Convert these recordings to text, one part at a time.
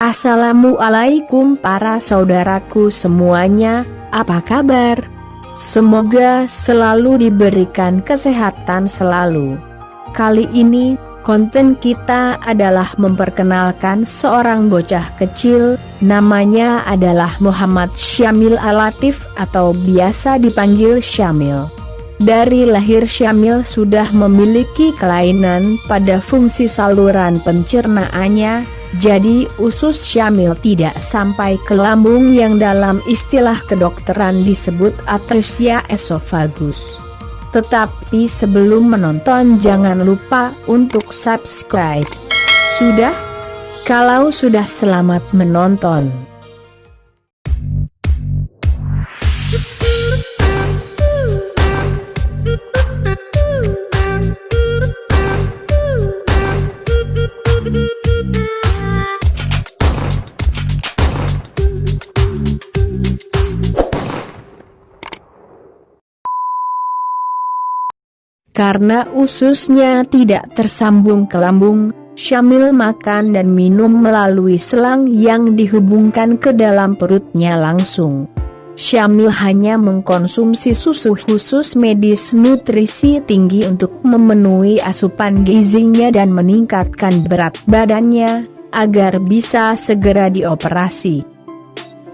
Assalamualaikum para saudaraku semuanya, apa kabar? Semoga selalu diberikan kesehatan selalu. Kali ini, konten kita adalah memperkenalkan seorang bocah kecil, namanya adalah Muhammad Syamil Al-Latif atau biasa dipanggil Syamil. Dari lahir Syamil sudah memiliki kelainan pada fungsi saluran pencernaannya, jadi usus Syamil tidak sampai ke lambung yang dalam istilah kedokteran disebut atresia esofagus. Tetapi sebelum menonton jangan lupa untuk subscribe. Sudah? Kalau sudah selamat menonton. Karena ususnya tidak tersambung ke lambung, Syamil makan dan minum melalui selang yang dihubungkan ke dalam perutnya langsung. Syamil hanya mengkonsumsi susu khusus medis nutrisi tinggi untuk memenuhi asupan gizinya dan meningkatkan berat badannya, agar bisa segera dioperasi.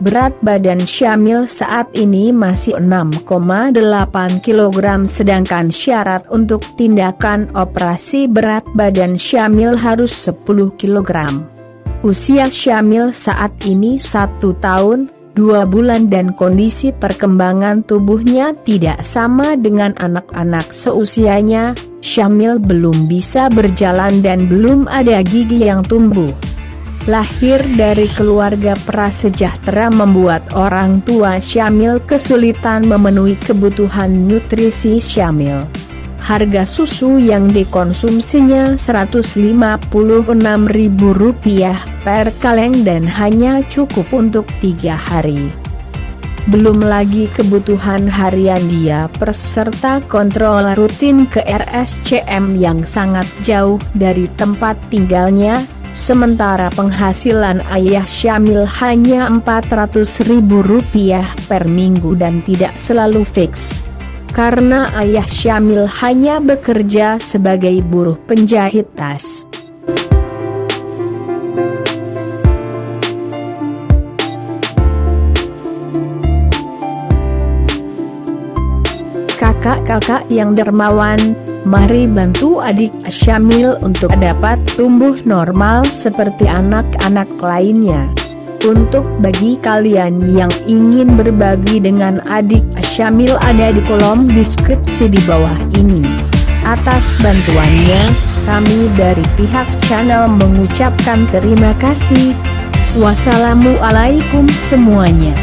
Berat badan Syamil saat ini masih 6,8 kg sedangkan syarat untuk tindakan operasi berat badan Syamil harus 10 kg. Usia Syamil saat ini 1 tahun, 2 bulan dan kondisi perkembangan tubuhnya tidak sama dengan anak-anak seusianya. Syamil belum bisa berjalan dan belum ada gigi yang tumbuh. Lahir dari keluarga prasejahtera membuat orang tua Syamil kesulitan memenuhi kebutuhan nutrisi Syamil. Harga susu yang dikonsumsinya Rp156.000 per kaleng dan hanya cukup untuk 3 hari. Belum lagi kebutuhan harian dia serta kontrol rutin ke RSCM yang sangat jauh dari tempat tinggalnya. Sementara penghasilan ayah Syamil hanya Rp400.000 per minggu dan tidak selalu fix. Karena ayah Syamil hanya bekerja sebagai buruh penjahit tas. Kakak-kakak yang dermawan, mari bantu adik Syamil untuk dapat tumbuh normal seperti anak-anak lainnya. Untuk bagi kalian yang ingin berbagi dengan adik Syamil ada di kolom deskripsi di bawah ini. Atas bantuannya, kami dari pihak channel mengucapkan terima kasih. Wassalamualaikum semuanya.